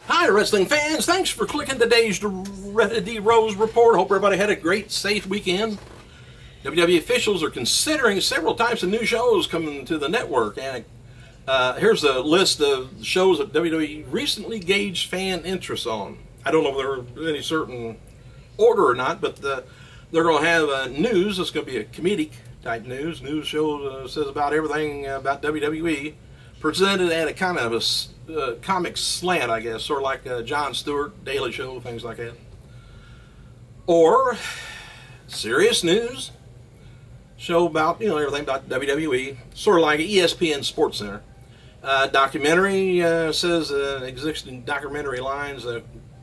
Hi, wrestling fans. Thanks for clicking today's D Rose Report. Hope everybody had a great, safe weekend. WWE officials are considering several types of new shows coming to the network. And here's a list of shows that WWE recently gauged fan interest on. I don't know if they're in any certain order or not, but they're going to have news. It's going to be a comedic type news. News show says about everything about WWE, presented at a kind of a comic slant, I guess, sort of like Jon Stewart, Daily Show, things like that. Or serious news show about, everything about WWE, sort of like ESPN Sports Center. Documentary says existing documentary lines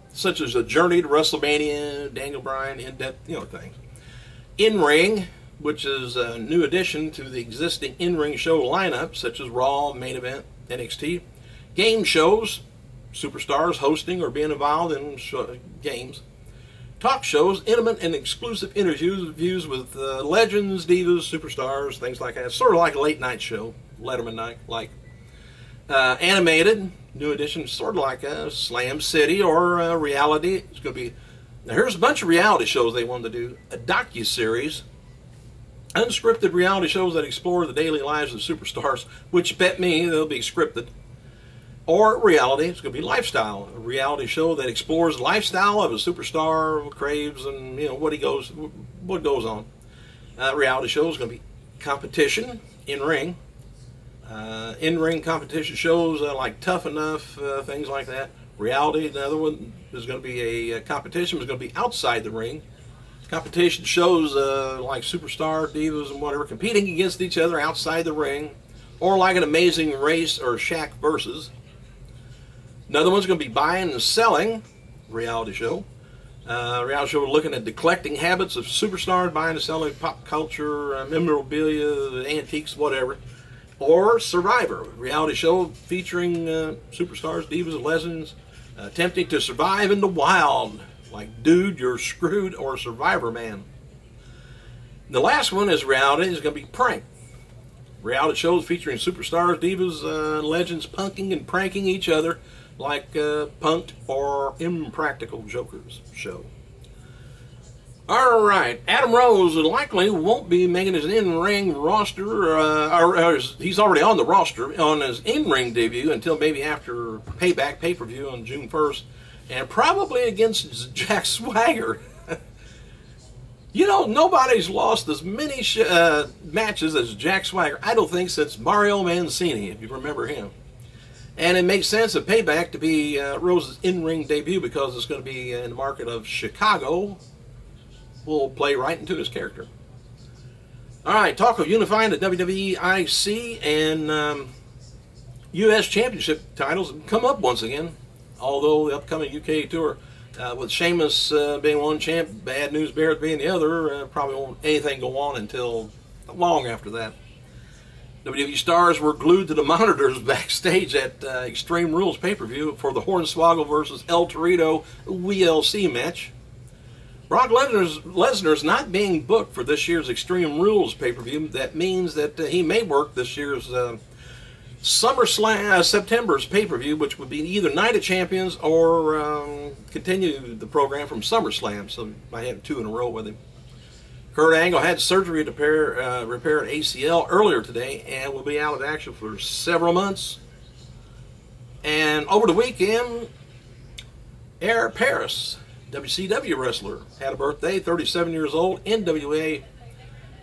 such as A Journey to WrestleMania, Daniel Bryan, in-depth, things. In-Ring, which is a new addition to the existing in-ring show lineup, such as Raw, Main Event, NXT. Game shows, superstars hosting or being involved in games. Talk shows, intimate and exclusive interviews with legends, divas, superstars, things like that. Sort of like a late night show, Letterman night, like. Animated, new addition, sort of like a Slam City or reality. It's going to be, now here's a bunch of reality shows they wanted to do. A docu-series, unscripted reality shows that explore the daily lives of superstars, which bet me they'll be scripted. Or reality, it's going to be lifestyle, a reality show that explores the lifestyle of a superstar, craves, and what goes on. Reality show is going to be competition, in-ring. In-ring competition shows like Tough Enough, things like that. Reality, another one is going to be a competition, is going to be outside the ring. Competition shows like Superstar, Divas, and whatever, competing against each other outside the ring. Or like an Amazing Race or Shaq Versus. Another one's going to be Buying and Selling, reality show. Reality show looking at the collecting habits of superstars, buying and selling pop culture, memorabilia, antiques, whatever. Or Survivor, reality show featuring superstars, divas, and legends attempting to survive in the wild, like Dude, You're Screwed, or Survivor Man. The last one is reality, is going to be Prank. Reality shows featuring superstars, divas, legends punking and pranking each other, like Punked or Impractical Jokers show. All right, Adam Rose likely won't be making his in-ring roster, or he's already on the roster on his in-ring debut until maybe after Payback pay-per-view on June 1st, and probably against Jack Swagger. Nobody's lost as many matches as Jack Swagger, I don't think, since Mario Mancini, if you remember him. And it makes sense of Payback to be Rose's in-ring debut because it's going to be in the market of Chicago. Will play right into his character. Alright, talk of unifying the WWE IC and US Championship titles come up once again, although the upcoming UK tour, with Sheamus being one champ, Bad News Barrett being the other, probably won't anything go on until long after that. WWE stars were glued to the monitors backstage at Extreme Rules pay-per-view for the Hornswoggle versus El Torito WLC match. Brock Lesnar's not being booked for this year's Extreme Rules pay-per-view. That means that he may work this year's September's pay-per-view, which would be either Night of Champions or continue the program from SummerSlam. So I have two in a row with him. Kurt Angle had surgery to repair an ACL earlier today and will be out of action for several months. And over the weekend, Air Paris, WCW wrestler, had a birthday, 37 years old, NWA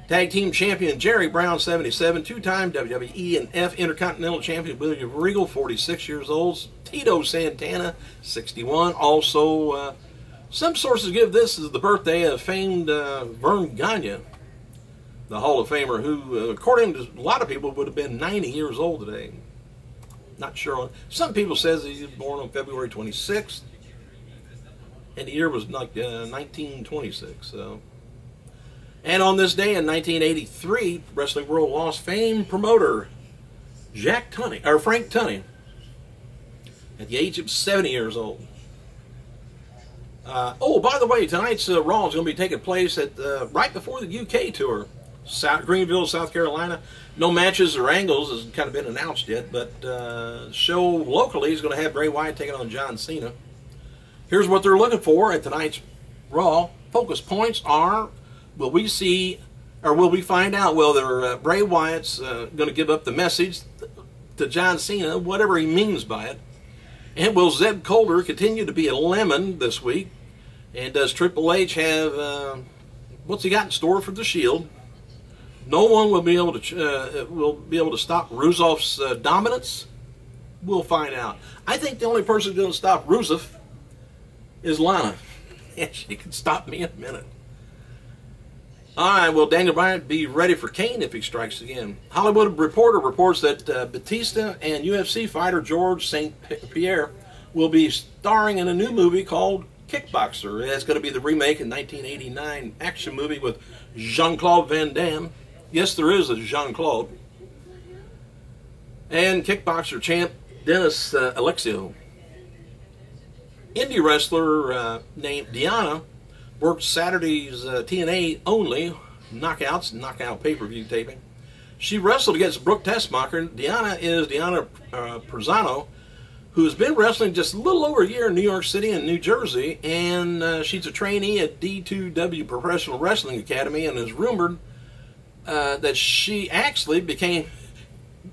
Tag Team Champion Jerry Brown, 77, two-time WWE and F Intercontinental Champion William Regal, 46 years old, Tito Santana, 61, also, some sources give this as the birthday of famed Vern Gagne, the Hall of Famer, who, according to a lot of people, would have been 90 years old today. Not sure. Some people says he was born on February 26th. And the year was like 1926. So. And on this day in 1983, Wrestling World lost famed promoter Frank Tunney at the age of 70 years old. Oh, by the way, tonight's Raw is going to be taking place at right before the UK tour. Greenville, South Carolina. No matches or angles has kind of been announced yet, but show locally is going to have Bray Wyatt taking on John Cena. Here's what they're looking for at tonight's Raw. Focus points are, will we see, or will we find out whether Bray Wyatt's going to give up the message to John Cena, whatever he means by it. And will Zeb Colter continue to be a lemon this week? And does Triple H have, what's he got in store for the Shield? No one will be able to stop Rusev's dominance. We'll find out. I think the only person going to stop Rusev is Lana. And she can stop me in a minute. Alright, will Daniel Bryan be ready for Kane if he strikes again? Hollywood Reporter reports that Batista and UFC fighter George St. Pierre will be starring in a new movie called Kickboxer. It's going to be the remake in 1989 action movie with Jean-Claude Van Damme. Yes, there is a Jean-Claude. And Kickboxer champ Dennis Alexio. Indie wrestler named Deanna worked Saturday's TNA only knockouts, knockout pay-per-view taping. She wrestled against Brooke Tessmacher. Deanna is Deanna Perzano, who's been wrestling just a little over a year in New York City and New Jersey, and she's a trainee at D2W Professional Wrestling Academy, and is rumored that she actually became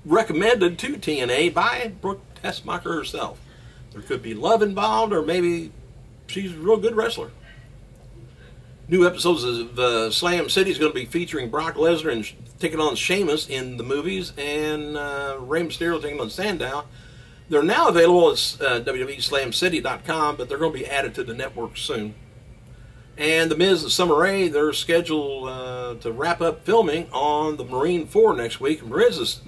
recommended to TNA by Brooke Tessmacher herself. There could be love involved, or maybe she's a real good wrestler. New episodes of Slam City is going to be featuring Brock Lesnar and taking on Sheamus in the movies, and Rey Mysterio taking on Sandow. They're now available at WWESlamCity.com, but they're going to be added to the network soon. And The Miz and Summer Rae, they're scheduled to wrap up filming on the Marine 4 next week. Miz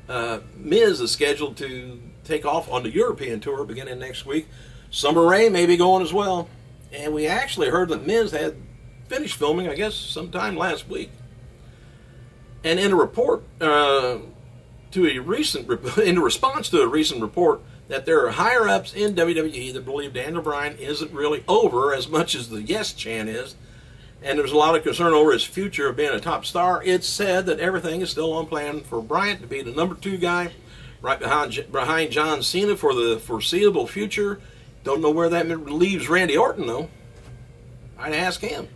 is scheduled to take off on the European tour beginning next week. Summer Rae may be going as well. And we actually heard that Miz had finished filming, I guess, sometime last week. And in a report in response to a recent report that there are higher-ups in WWE that believe Daniel Bryan isn't really over as much as the Yes chant is, and there's a lot of concern over his future of being a top star, it's said that everything is still on plan for Bryan to be the #2 guy right behind John Cena for the foreseeable future. Don't know where that leaves Randy Orton, though. I'd ask him.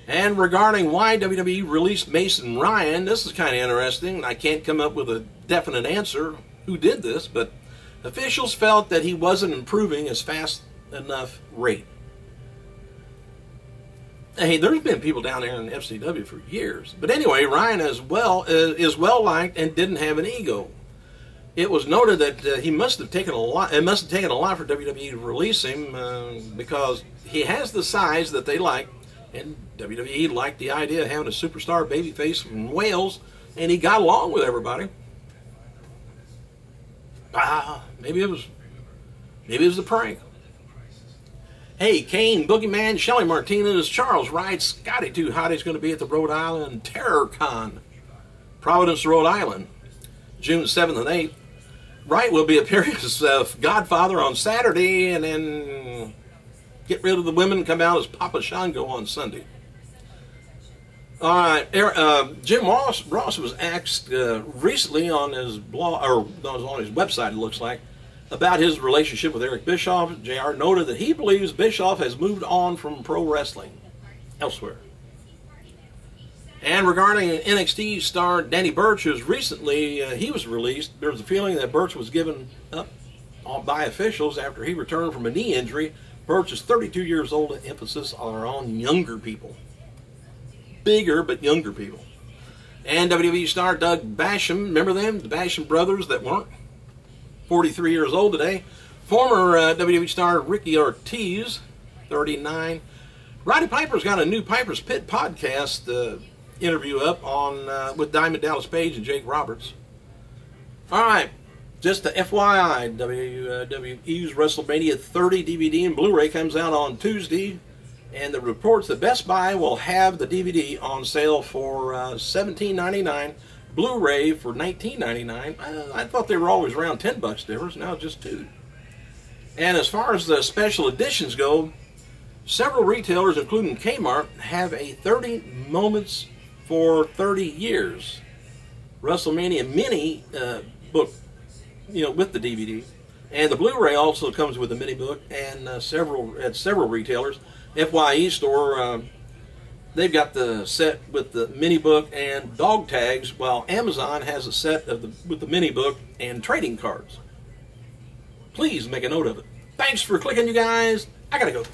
And regarding why WWE released Mason Ryan, this is kind of interesting. I can't come up with a definite answer who did this, but officials felt that he wasn't improving as fast enough rate. Hey, there's been people down there in FCW for years. But anyway, Ryan as well is well liked and didn't have an ego. It was noted that he must have taken a lot. It must have taken a lot for WWE to release him because he has the size that they like, and WWE liked the idea of having a superstar babyface from Wales, and he got along with everybody. Maybe it was a prank. Hey, Kane, Boogeyman, Shelly Martinez, Charles Wright, Scotty 2 Hottie's going to be at the Rhode Island TerrorCon, Providence, Rhode Island, June 7th and 8th. Wright will be appearing as Godfather on Saturday, and then get rid of the women and come out as Papa Shango on Sunday. All right, Jim Ross was asked recently on his blog, or on his website, it looks like, about his relationship with Eric Bischoff. JR noted that he believes Bischoff has moved on from pro wrestling elsewhere. And regarding NXT star Danny Burch, who's recently, he was released, there was a feeling that Burch was given up by officials after he returned from a knee injury. Burch is 32 years old, and emphasis on younger people. Bigger, but younger people. And WWE star Doug Basham, remember them? The Basham brothers that weren't? 43 years old today. Former WWE star Ricky Ortiz, 39. Roddy Piper's got a new Piper's Pit podcast interview up on with Diamond Dallas Page and Jake Roberts. All right, just the FYI, WWE's WrestleMania 30 DVD and Blu-ray comes out on Tuesday, and the reports that Best Buy will have the DVD on sale for $17.99. Blu-ray for $19.99. I thought they were always around $10 difference. Now just $2. And as far as the special editions go, several retailers, including Kmart, have a 30 moments for 30 years. WrestleMania Mini book, with the DVD. And the Blu-ray also comes with a mini book, and at several retailers. FYE store, they've got the set with the mini book and dog tags, while Amazon has a set with the mini book and trading cards. Please make a note of it. Thanks for clicking, you guys. I gotta go.